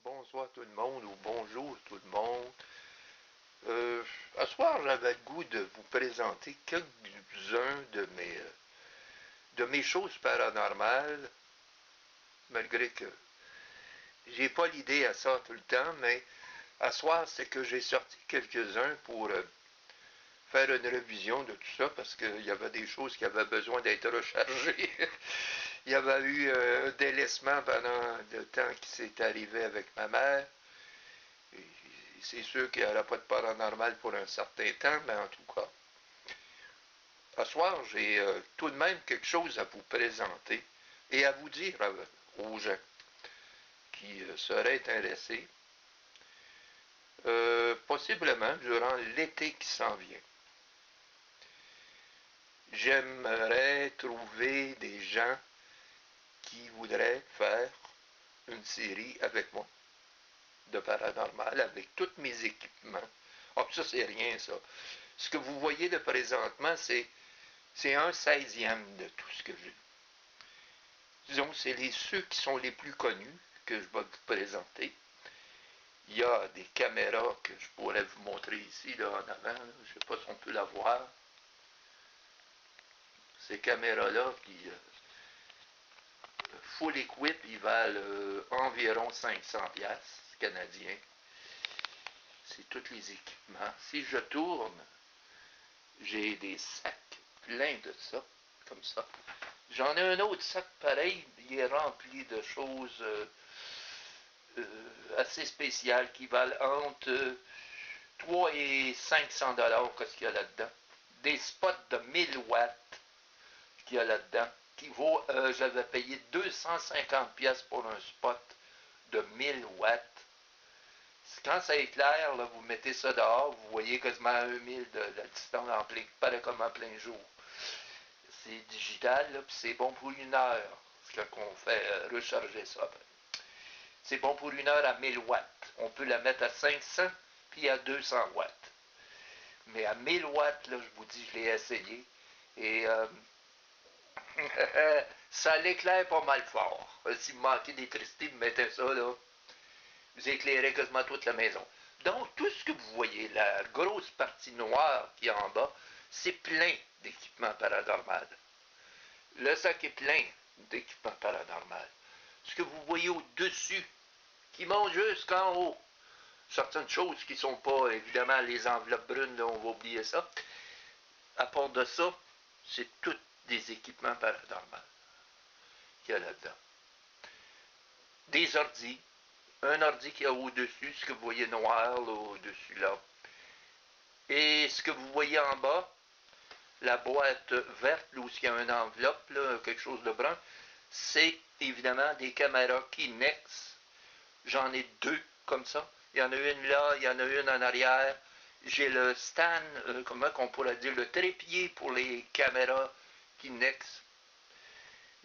Bonsoir tout le monde ou bonjour tout le monde. À soir, j'avais le goût de vous présenter quelques-uns de mes choses paranormales, malgré que j'ai pas l'idée à ça tout le temps, mais à soir, c'est que j'ai sorti quelques-uns pour faire une révision de tout ça, parce qu'il y avait des choses qui avaient besoin d'être rechargées. Il y avait eu un délaissement pendant le temps qui s'est arrivé avec ma mère. Et c'est sûr qu'il n'y aura pas de paranormal pour un certain temps, mais en tout cas, ce soir, j'ai tout de même quelque chose à vous présenter et à vous dire aux gens qui seraient intéressés, possiblement durant l'été qui s'en vient. J'aimerais trouver des gens qui voudraient faire une série avec moi de paranormal avec tous mes équipements. Ah, ça, c'est rien, ça. Ce que vous voyez de présentement, c'est un 16e de tout ce que j'ai. Disons, c'est ceux qui sont les plus connus que je vais vous présenter. Il y a des caméras que je pourrais vous montrer ici, là, en avant. Là. Je ne sais pas si on peut la voir. Ces caméras-là, qui full equip, ils valent environ 500$ canadiens. C'est tous les équipements. Si je tourne, j'ai des sacs pleins de ça, comme ça. J'en ai un autre sac pareil, il est rempli de choses assez spéciales qui valent entre 3 et 500$. Qu'est-ce qu'il y a là-dedans? Des spots de 1000 watts qu'il y a là-dedans, qui vaut, j'avais payé 250$ pour un spot de 1000 watts. Quand ça éclaire, là, vous mettez ça dehors, vous voyez quasiment à 1000 de la distance, pareil comme en plein jour. C'est digital, là, puis c'est bon pour une heure, quand on fait recharger ça. C'est bon pour une heure à 1000 watts. On peut la mettre à 500 puis à 200 watts. Mais à 1000 watts, là, je vous dis, je l'ai essayé. Et ça l'éclaire pas mal fort. Si vous manquez d'électricité, vous mettez ça, là. Vous éclairez quasiment toute la maison. Donc, tout ce que vous voyez, la grosse partie noire qui est en bas, c'est plein d'équipements paranormaux. Le sac est plein d'équipements paranormaux. Ce que vous voyez au-dessus, qui monte jusqu'en haut, certaines choses qui ne sont pas, évidemment, les enveloppes brunes, là, on va oublier ça. À part de ça, c'est tous des équipements paranormaux qu'il y a là-dedans. Des ordis, un ordi qui est au-dessus, ce que vous voyez noir là, au-dessus là. Et ce que vous voyez en bas, la boîte verte, là, où il y a une enveloppe, là, quelque chose de brun, c'est évidemment des caméras Kinex. J'en ai deux comme ça. Il y en a une là, il y en a une en arrière. J'ai le stand, comment on pourrait dire, le trépied pour les caméras Kinex.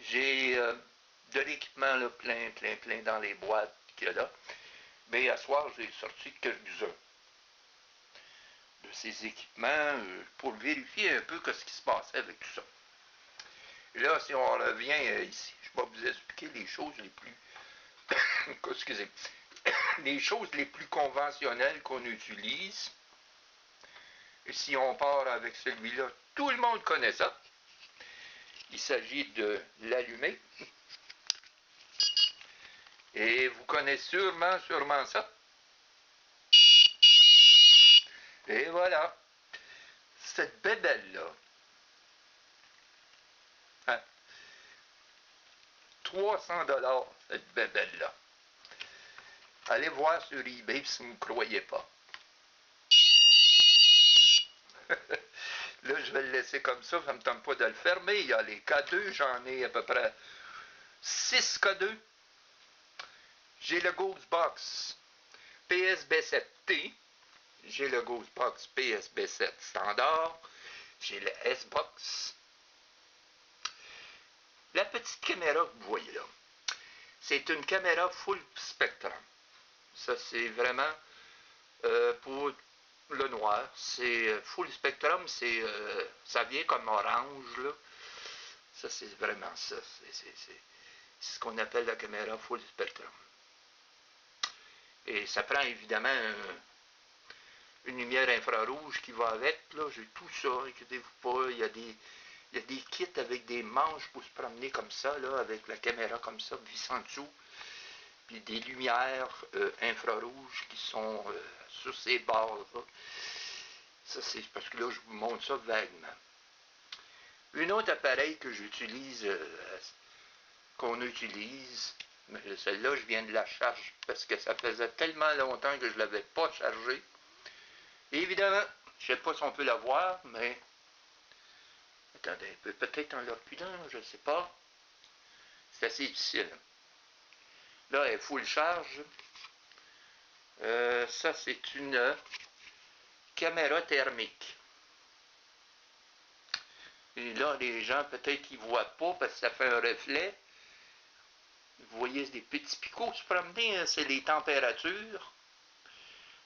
J'ai de l'équipement là, plein dans les boîtes qu'il y a là. Mais à soir, j'ai sorti quelques-uns de ces équipements pour vérifier un peu ce qui se passait avec tout ça. Et là, si on revient ici, je vais vous expliquer les choses les plus excusez, les choses les plus conventionnelles qu'on utilise. Et si on part avec celui-là, tout le monde connaît ça. Il s'agit de l'allumer. Et vous connaissez sûrement ça. Et voilà. Cette bébelle-là. Hein, 300$, cette bébelle-là. Allez voir sur eBay si vous ne me croyez pas. Là, je vais le laisser comme ça ne me tente pas de le fermer. Il y a les K2, j'en ai à peu près 6 K2. J'ai le Ghostbox PSB7T. J'ai le Ghostbox PSB7 standard. J'ai le S-Box. La petite caméra que vous voyez là, c'est une caméra full spectrum. Ça, c'est vraiment pour le noir. C'est full spectrum, ça vient comme orange, là. Ça, c'est vraiment ça. C'est ce qu'on appelle la caméra full spectrum. Et ça prend évidemment une lumière infrarouge qui va avec. Là, j'ai tout ça, inquiétez-vous pas. Il y a des kits avec des manches pour se promener comme ça, là, avec la caméra comme ça, vissant dessous. Puis des lumières infrarouges qui sont sur ces bords-là. Ça, c'est parce que là, je vous montre ça vaguement. Un autre appareil que j'utilise, qu'on utilise, mais celle-là, je viens de la charger parce que ça faisait tellement longtemps que je ne l'avais pas chargée. Et évidemment, je ne sais pas si on peut la voir, mais attendez un peu, peut-être en l'opulent, je ne sais pas. C'est assez difficile. Là, elle est full charge. Ça, c'est une caméra thermique. Et là, les gens, peut-être qu'ils ne voient pas parce que ça fait un reflet. Vous voyez des petits picots se promener, hein, c'est les températures.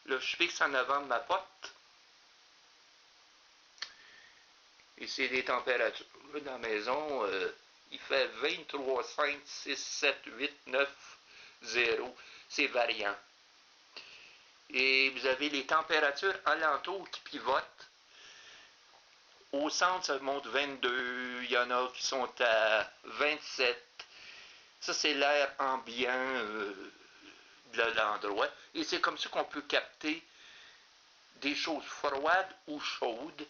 Là, je fixe en avant de ma porte. Et c'est des températures. Là, dans la maison, il fait 23, 5, 6, 7, 8, 9, 0. C'est variant. Et vous avez les températures alentours qui pivotent. Au centre, ça monte 22. Il y en a qui sont à 27. Ça, c'est l'air ambiant de l'endroit. Et c'est comme ça qu'on peut capter des choses froides ou chaudes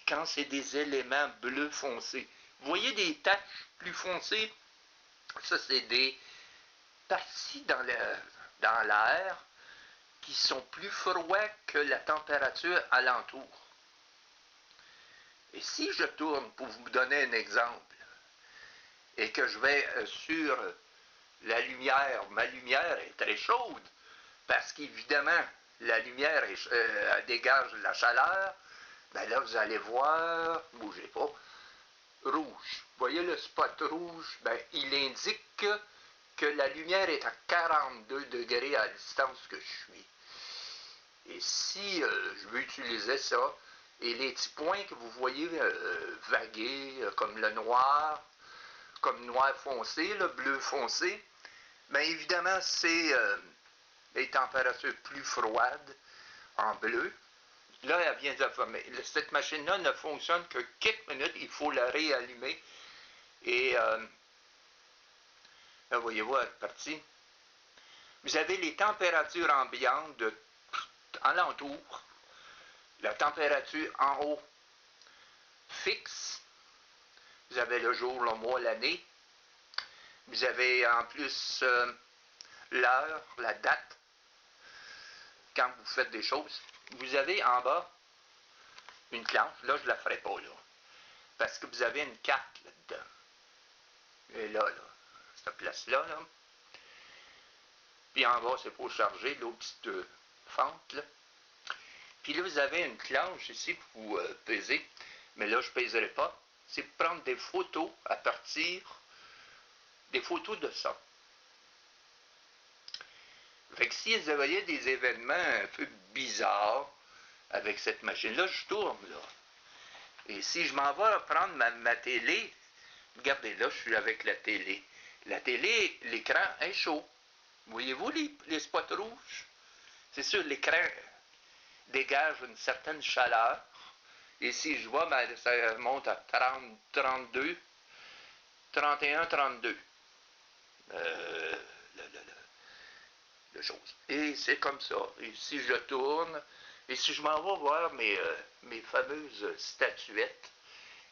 quand c'est des éléments bleus foncés. Vous voyez des taches plus foncées? Ça, c'est des parties dans l'air qui sont plus froids que la température alentour. Et si je tourne pour vous donner un exemple, et que je vais sur la lumière, ma lumière est très chaude, parce qu'évidemment, la lumière elle dégage la chaleur, ben là, vous allez voir, bougez pas, rouge. Vous voyez le spot rouge? Ben, il indique que la lumière est à 42 degrés à la distance que je suis. Et si je veux utiliser ça, et les petits points que vous voyez vaguer, comme le noir, comme noir foncé, le bleu foncé, bien évidemment, c'est les températures plus froides en bleu. Là, elle vient de former. Cette machine-là ne fonctionne que quelques minutes. Il faut la réallumer. Et là, voyez-vous, elle est partie. Vous avez les températures ambiantes alentour. La température en haut fixe. Vous avez le jour, le mois, l'année. Vous avez en plus l'heure, la date, quand vous faites des choses. Vous avez en bas une planche. Là, je ne la ferai pas, là. Parce que vous avez une carte là-dedans. Et là, cette place-là, là. Puis en bas, c'est pour charger l'autre petite fente, là. Puis là, vous avez une planche ici pour vous peser. Mais là, je ne pèserai pas. C'est pour prendre des photos à partir des photos de ça. Fait que si vous voyez des événements un peu bizarres avec cette machine-là, je tourne, là. Et si je m'en vais prendre ma télé, regardez là, je suis avec la télé. La télé, l'écran est chaud. Voyez-vous les spots rouges? C'est sûr, l'écran dégage une certaine chaleur. Et si je vois, ben, ça monte à 30, 32, 31, 32. De choses. Et c'est comme ça. Et si je tourne, et si je m'en vais voir mes fameuses statuettes,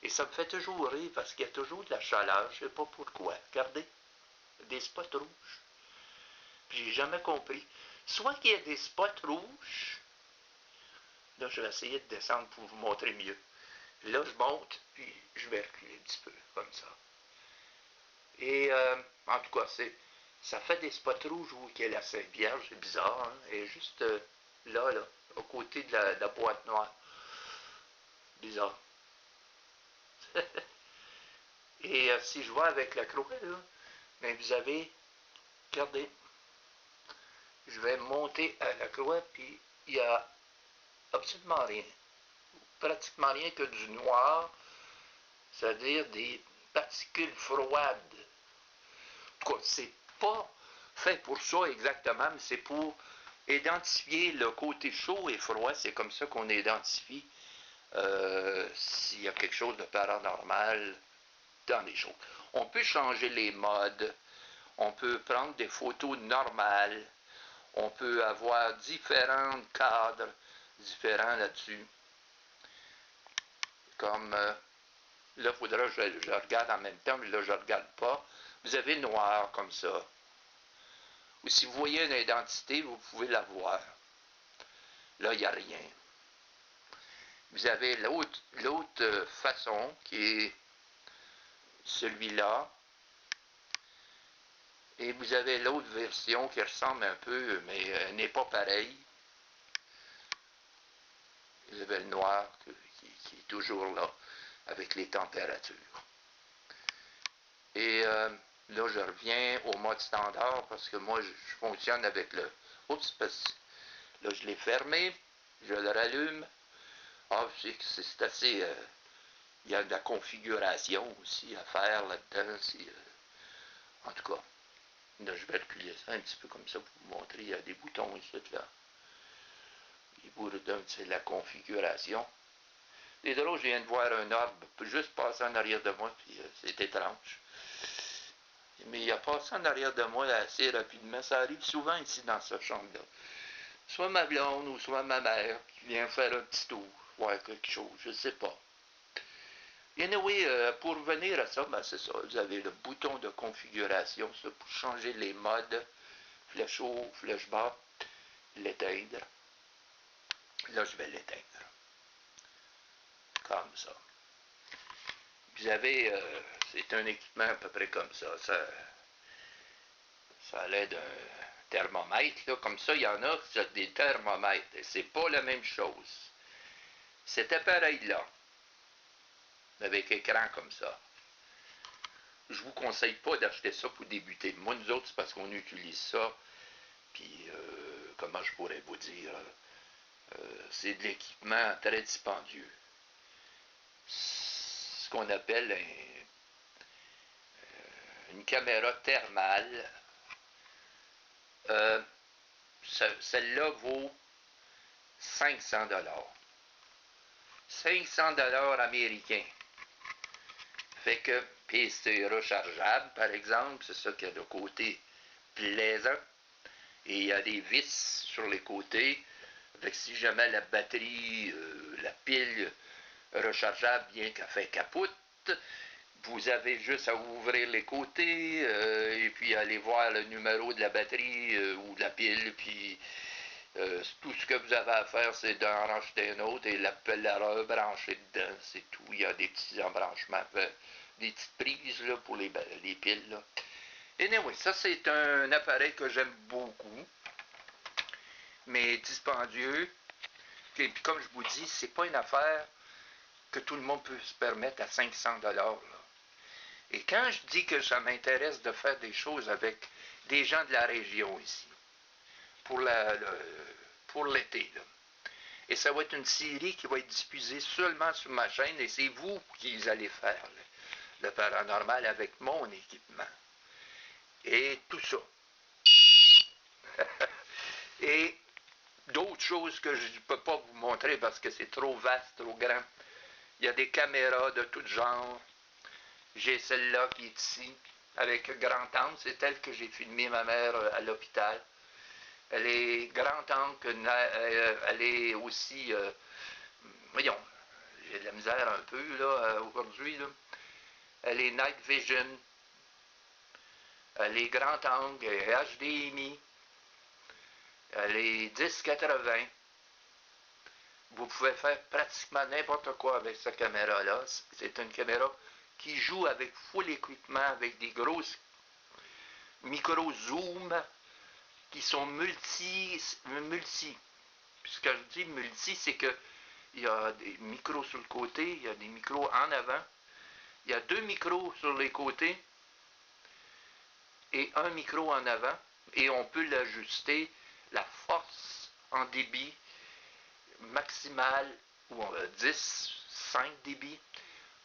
et ça me fait toujours rire parce qu'il y a toujours de la chaleur, je ne sais pas pourquoi. Regardez, des spots rouges. Puis j'ai jamais compris. Soit qu'il y a des spots rouges, là je vais essayer de descendre pour vous montrer mieux. Là je monte, puis je vais reculer un petit peu, comme ça. Et en tout cas, ça fait des spots rouges où il y a la Saint-Vierge, c'est bizarre, hein? Et juste là, au côté de la boîte noire. Bizarre. Et si je vois avec la croix, là, bien vous avez, regardez, je vais monter à la croix, puis il n'y a absolument rien. Pratiquement rien que du noir, c'est-à-dire des particules froides. En tout cas, c'est pas fait pour ça exactement, mais c'est pour identifier le côté chaud et froid, c'est comme ça qu'on identifie s'il y a quelque chose de paranormal dans les choses. On peut changer les modes, on peut prendre des photos normales, on peut avoir différents cadres différents là-dessus. Comme là, il faudra que je regarde en même temps, mais là, je ne regarde pas. Vous avez noir comme ça. Ou si vous voyez une identité, vous pouvez la voir. Là, il n'y a rien. Vous avez l'autre façon qui est celui-là. Et vous avez l'autre version qui ressemble un peu, mais n'est pas pareille. Vous avez le noir qui est toujours là, avec les températures. Et là, je reviens au mode standard parce que moi, je fonctionne avec le... Oups, parce que là, je l'ai fermé. Je le rallume. Ah, c'est assez... il y a de la configuration aussi à faire là-dedans. En tout cas, là, je vais reculer ça un petit peu comme ça pour vous montrer. Il y a des boutons ici, là. Les boutons, c'est la configuration. C'est drôle, je viens de voir un arbre juste passer en arrière de moi, puis c'est étrange. Mais il a passé en arrière de moi assez rapidement. Ça arrive souvent ici dans cette chambre-là. Soit ma blonde ou soit ma mère qui vient faire un petit tour, voir quelque chose, je ne sais pas. Anyway, pour revenir à ça, ben c'est ça. Vous avez le bouton de configuration, ça, pour changer les modes. Flèche haut, flèche bas, l'éteindre. Là, je vais l'éteindre. Comme ça. Vous avez, c'est un équipement à peu près comme ça. Ça a l'air d'un thermomètre, là. Comme ça, il y en a qui ont des thermomètres. Et c'est pas la même chose. Cet appareil-là, avec écran comme ça, je vous conseille pas d'acheter ça pour débuter. Moi, nous autres, c'est parce qu'on utilise ça. Puis, comment je pourrais vous dire, c'est de l'équipement très dispendieux. Ce qu'on appelle une caméra thermale. Celle-là vaut 500 $. 500 $ américains. Fait que, puis c'est rechargeable, par exemple, c'est ça qui a le côté plaisant. Et il y a des vis sur les côtés. Fait que si jamais la batterie, la pile rechargeable, bien qu'elle fait capote, vous avez juste à ouvrir les côtés et puis aller voir le numéro de la batterie ou de la pile, puis tout ce que vous avez à faire, c'est d'en racheter un autre et la rebrancher dedans, c'est tout. Il y a des petits embranchements, des petites prises là, pour les piles. Là. Et anyway, ça c'est un appareil que j'aime beaucoup, mais dispendieux. Et puis comme je vous dis, c'est pas une affaire que tout le monde peut se permettre à 500 $. Là. Et quand je dis que ça m'intéresse de faire des choses avec des gens de la région ici, pour l'été, et ça va être une série qui va être diffusée seulement sur ma chaîne, et c'est vous qui allez faire le paranormal avec mon équipement. Et tout ça. Et d'autres choses que je ne peux pas vous montrer parce que c'est trop vaste, trop grand. Il y a des caméras de tout genre. J'ai celle-là qui est ici, avec grand angle. C'est elle que j'ai filmé ma mère à l'hôpital. Elle est grand angle, elle est aussi... voyons, j'ai de la misère un peu là aujourd'hui. Là. Elle est Night Vision. Elle est grand angle, elle est HDMI. Elle est 1080. Vous pouvez faire pratiquement n'importe quoi avec cette caméra-là. C'est une caméra qui joue avec full équipement, avec des grosses micro-zoom qui sont multi. Puis ce que je dis multi, c'est que il y a des micros sur le côté, il y a des micros en avant, il y a 2 micros sur les côtés et un micro en avant, et on peut l'ajuster, la force en débit maximale, ou 10, 5 dB.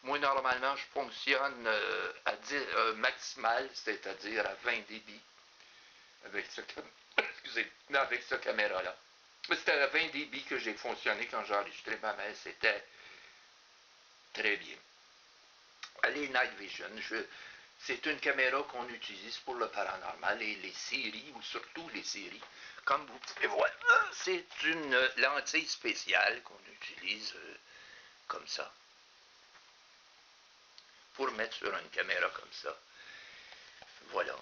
Moi, normalement, je fonctionne à 10, maximal, c'est-à-dire à 20 dB avec excusez, avec cette caméra-là. C'était à 20 dB que j'ai fonctionné quand j'ai enregistré ma mère. C'était très bien. Les Night Vision, c'est une caméra qu'on utilise pour le paranormal et les séries, ou surtout les séries. Comme vous pouvez voir, c'est une lentille spéciale qu'on utilise comme ça. Pour mettre sur une caméra comme ça. Voilà.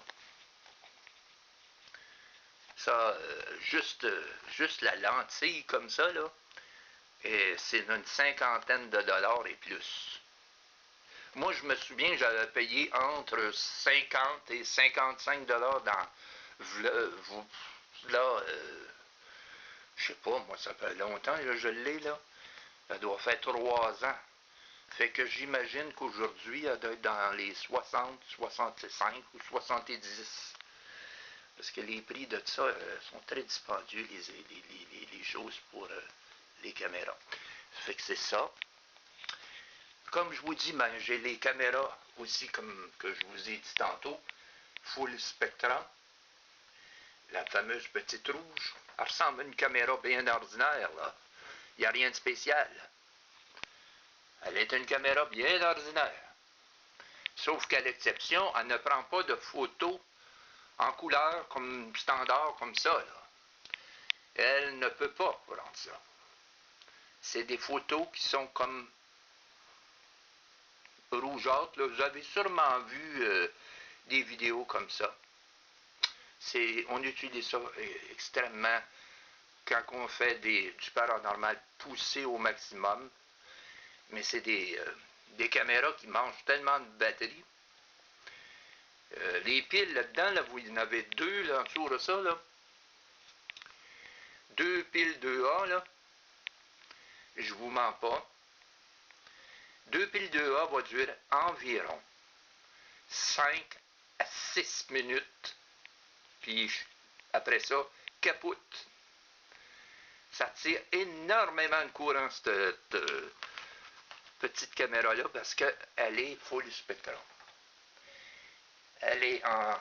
Ça, juste la lentille comme ça, là, et c'est une cinquantaine de dollars et plus. Moi, je me souviens, j'avais payé entre 50 et 55 dollars dans là, je sais pas, moi, ça fait longtemps, là, je l'ai, là. Ça doit faire 3 ans. Fait que j'imagine qu'aujourd'hui, elle doit être dans les 60, 65 ou 70. Parce que les prix de ça sont très dispendieux, les choses pour les caméras. Fait que c'est ça. Comme je vous dis, ben, j'ai les caméras aussi, comme que je vous ai dit tantôt, Full Spectrum, la fameuse petite rouge. Elle ressemble à une caméra bien ordinaire, là. Il n'y a rien de spécial. Elle est une caméra bien ordinaire. Sauf qu'à l'exception, elle ne prend pas de photos en couleur comme standard, comme ça, là. Elle ne peut pas prendre ça. C'est des photos qui sont comme rougeâtres, là. Vous avez sûrement vu des vidéos comme ça. On utilise ça extrêmement quand on fait du paranormal poussé au maximum. Mais c'est des caméras qui mangent tellement de batterie. Les piles là-dedans, là, vous en avez deux là, en dessous de ça. Là. Deux piles 2A, là. Je vous mens pas. Deux piles 2A vont durer environ 5 à 6 minutes. Puis après ça, capote. Ça tire énormément de courant, cette petite caméra-là, parce qu'elle est full spectrum. Elle est en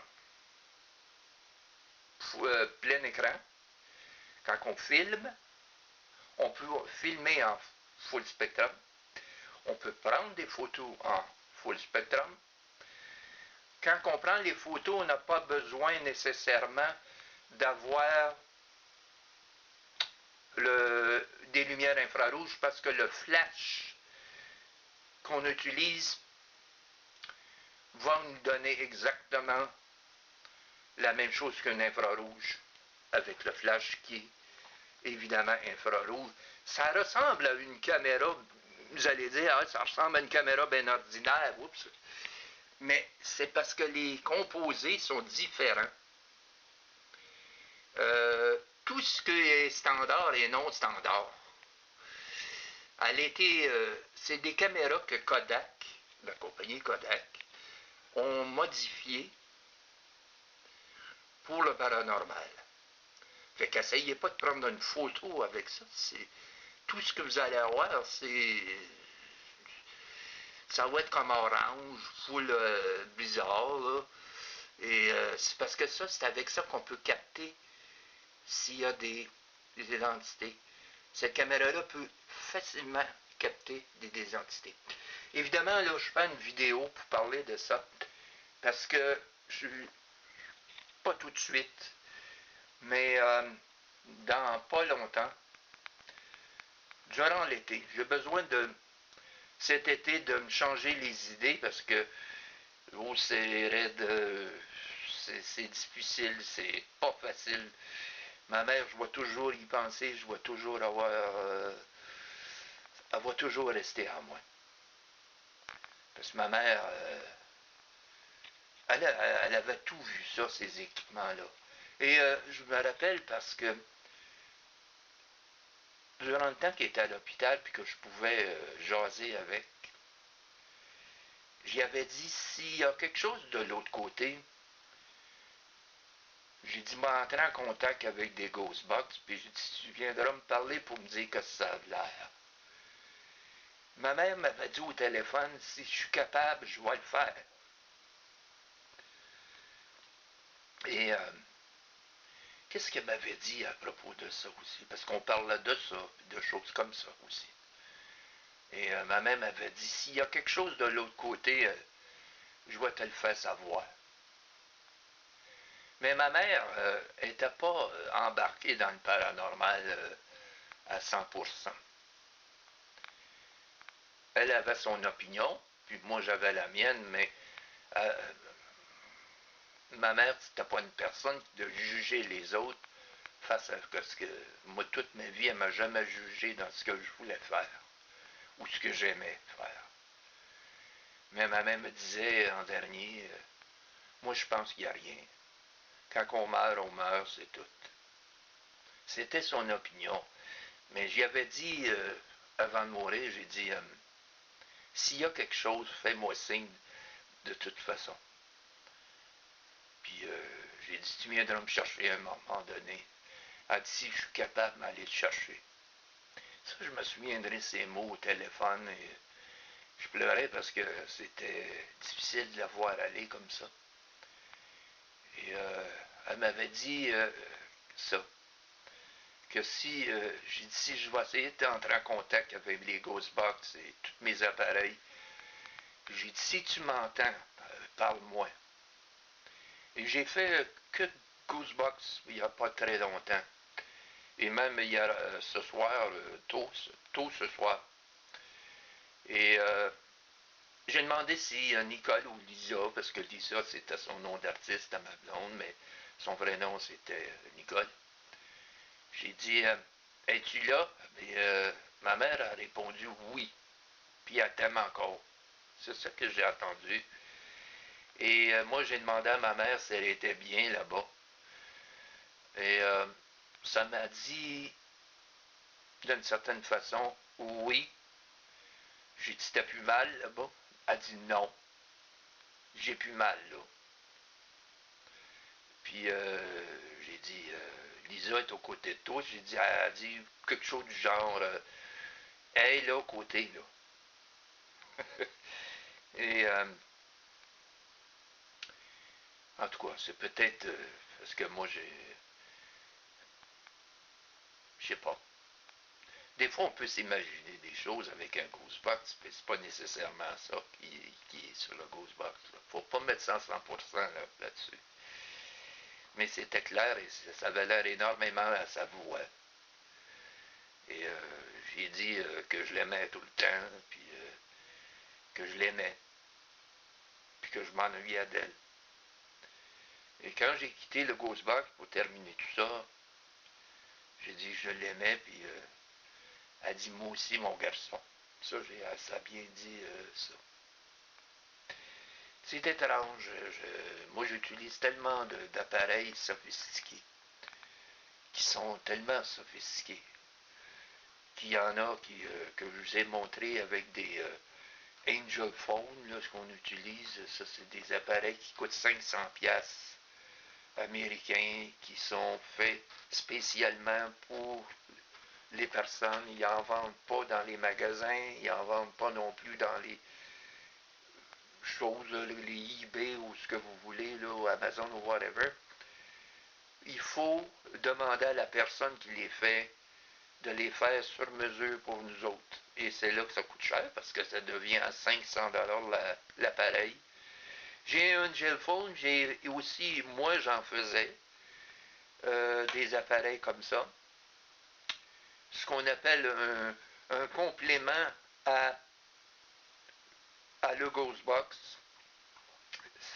plein écran. Quand on filme, on peut filmer en full spectrum. On peut prendre des photos en full spectrum. Quand on prend les photos, on n'a pas besoin nécessairement d'avoir des lumières infrarouges parce que le flash qu'on utilise va nous donner exactement la même chose qu'un infrarouge avec le flash qui est évidemment infrarouge. Ça ressemble à une caméra, vous allez dire, ah, ça ressemble à une caméra bien ordinaire, oups. Mais c'est parce que les composés sont différents. Tout ce qui est standard et non standard. C'est des caméras que Kodak, la compagnie Kodak, ont modifiées pour le paranormal. Fait qu'essayez pas de prendre une photo avec ça. Tout ce que vous allez avoir, ça va être comme orange, full bizarre, là. Et c'est parce que ça, c'est avec ça qu'on peut capter s'il y a des identités. Cette caméra-là peut facilement capter des entités. Évidemment, là, je fais une vidéo pour parler de ça, parce que pas tout de suite, mais dans pas longtemps, durant l'été, j'ai besoin cet été de me changer les idées, parce que c'est raide, c'est difficile, c'est pas facile. Ma mère, je vais toujours y penser, je vais toujours elle va toujours rester en moi. Parce que ma mère, elle avait tout vu ça, ces équipements-là. Et je me rappelle parce que durant le temps qu'elle était à l'hôpital puis que je pouvais jaser avec, j'y avais dit, s'il y a quelque chose de l'autre côté, j'ai dit, m'entrer en contact avec des Ghostbox, puis j'ai dit, tu viendras me parler pour me dire que ça a l'air. Ma mère m'avait dit au téléphone, si je suis capable, je vais le faire. Et, qu'est-ce qu'elle m'avait dit à propos de ça aussi? Parce qu'on parlait de ça, de choses comme ça aussi. Et ma mère m'avait dit, s'il y a quelque chose de l'autre côté, je vais te le faire savoir. Mais ma mère n'était pas embarquée dans le paranormal à 100%. Elle avait son opinion, puis moi j'avais la mienne, mais euh, ma mère, c'était pas une personne de juger les autres face à ce que moi, toute ma vie, elle m'a jamais jugé dans ce que je voulais faire ou ce que j'aimais faire. Mais ma mère me disait en dernier, moi je pense qu'il n'y a rien. Quand on meurt, c'est tout. C'était son opinion. Mais j'y avais dit, avant de mourir, j'ai dit, s'il y a quelque chose, fais-moi signe de toute façon. Puis j'ai dit, tu viendras me chercher à un moment donné. Elle a dit, si je suis capable d'aller te chercher. Ça, je me souviendrai de ces mots au téléphone et je pleurais parce que c'était difficile de la voir aller comme ça. Et elle m'avait dit ça, que j'ai dit, si je vais essayer d'entrer en contact avec les Ghostbox et tous mes appareils, j'ai dit, si tu m'entends, parle-moi. Et j'ai fait que Ghostbox il n'y a pas très longtemps. Et même hier, ce soir, tôt ce soir. Et j'ai demandé si Nicole ou Lisa, parce que Lisa c'était son nom d'artiste à ma blonde, mais son vrai nom c'était Nicole. J'ai dit, es-tu là? Et ma mère a répondu oui. Puis elle t'aime encore. C'est ça que j'ai entendu. Et moi j'ai demandé à ma mère si elle était bien là-bas. Et ça m'a dit d'une certaine façon oui. J'ai dit, t'as plus mal là-bas? Elle a dit non. J'ai plus mal là. Puis j'ai dit, Lisa est aux côtés de toi. J'ai dit, elle a dit quelque chose du genre, elle est là, aux côtés, là. Et en tout cas, c'est peut-être parce que moi, je sais pas. Des fois, on peut s'imaginer des choses avec un Ghostbox, mais c'est pas nécessairement ça qui est sur le Ghostbox. Là. Faut pas mettre ça à 100% là-dessus. Mais c'était clair et ça avait l'air énormément à sa voix. Et j'ai dit que je l'aimais tout le temps, puis que je l'aimais, puis que je m'ennuyais d'elle. Et quand j'ai quitté le Ghostbox pour terminer tout ça, j'ai dit que je l'aimais, puis elle a dit moi aussi mon garçon. Ça a bien dit ça. C'est étrange. Moi j'utilise tellement d'appareils sophistiqués, qui sont tellement sophistiqués, qu'il y en a que je vous ai montré avec des Angel Phone, là, ce qu'on utilise, ça c'est des appareils qui coûtent 500$ américains, qui sont faits spécialement pour les personnes. Ils n'en vendent pas dans les magasins, ils n'en vendent pas non plus dans les choses, là, les eBay ou ce que vous voulez, là, ou Amazon ou whatever. Il faut demander à la personne qui les fait de les faire sur mesure pour nous autres. Et c'est là que ça coûte cher parce que ça devient à 500$ l'appareil. J'ai un Gelphone, j'ai aussi, moi j'en faisais des appareils comme ça. Ce qu'on appelle un complément à, à le Ghostbox.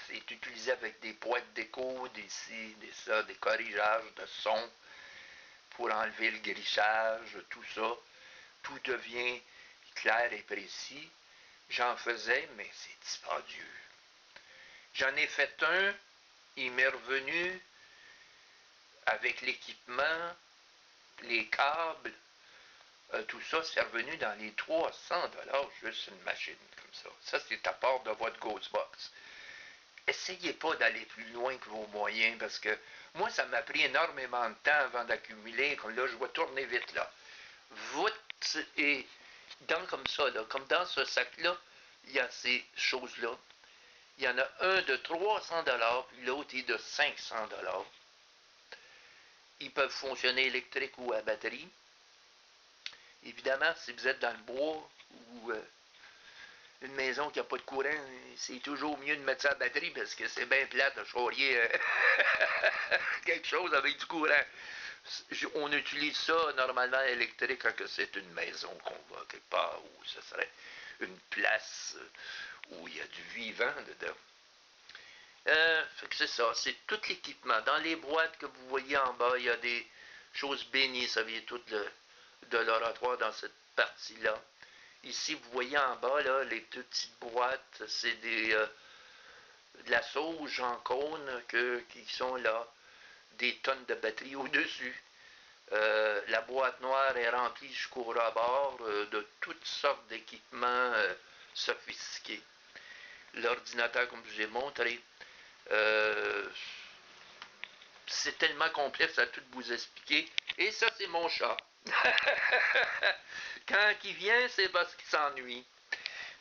C'est utilisé avec des boîtes d'écho, des ci, des ça, des corrigeages de son pour enlever le grichage, tout ça. Tout devient clair et précis. J'en faisais, mais c'est dispendieux. J'en ai fait un, il m'est revenu avec l'équipement, les câbles, tout ça, c'est revenu dans les 300$ juste une machine comme ça. Ça, c'est à part de votre Ghostbox. Essayez pas d'aller plus loin que vos moyens parce que moi, ça m'a pris énormément de temps avant d'accumuler. Comme là, je vais tourner vite là. Voûte et comme ça, là, comme dans ce sac-là, il y a ces choses-là. Il y en a un de 300$, puis l'autre est de 500$. Ils peuvent fonctionner électrique ou à batterie. Évidemment, si vous êtes dans le bois ou une maison qui n'a pas de courant, c'est toujours mieux de mettre ça à batterie parce que c'est bien plate de charrier quelque chose avec du courant. On utilise ça normalement électrique quand c'est une maison qu'on va quelque part où ce serait une place où il y a du vivant dedans. Fait que c'est ça, c'est tout l'équipement. Dans les boîtes que vous voyez en bas, il y a des choses bénies, ça vient tout de l'oratoire dans cette partie-là. Ici, vous voyez en bas, là, les petites boîtes, c'est de la sauge en cône qui sont là, des tonnes de batterie au-dessus. La boîte noire est remplie jusqu'au rebord de toutes sortes d'équipements sophistiqués. L'ordinateur, comme je vous ai montré, c'est tellement complexe à tout vous expliquer. Et ça, c'est mon chat. Quand il vient, c'est parce qu'il s'ennuie.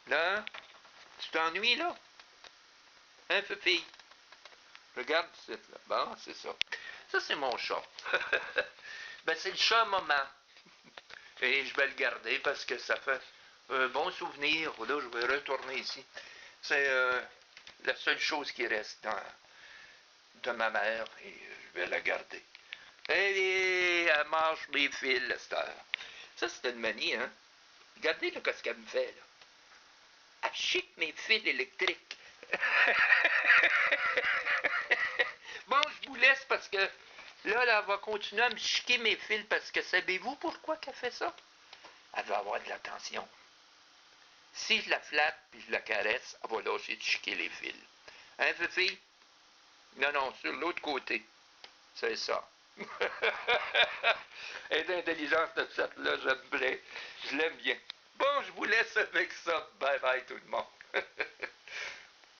Non? Tu t'ennuies, là? Hein, Fifi? Regarde c'est là. Bon, c'est ça. Ça, c'est mon chat. Ben, c'est le chat maman. Et je vais le garder parce que ça fait un bon souvenir. Là, je vais retourner ici. C'est la seule chose qui reste de ma mère et je vais la garder. Et elle mange mes fils, Lester. Ça, c'est une manie, hein? Regardez là, ce qu'elle me fait, là. Elle chique mes fils électriques. Bon, je vous laisse parce que là, elle va continuer à me chiquer mes fils parce que savez-vous pourquoi qu'elle fait ça? Elle veut avoir de l'attention. Si je la flatte puis je la caresse, elle va lâcher de chiquer les fils. Hein, Fifi? Non, non, sur l'autre côté. C'est ça. Elle est intelligente de cette là, je l'aime bien. Bon, je vous laisse avec ça. Bye bye tout le monde.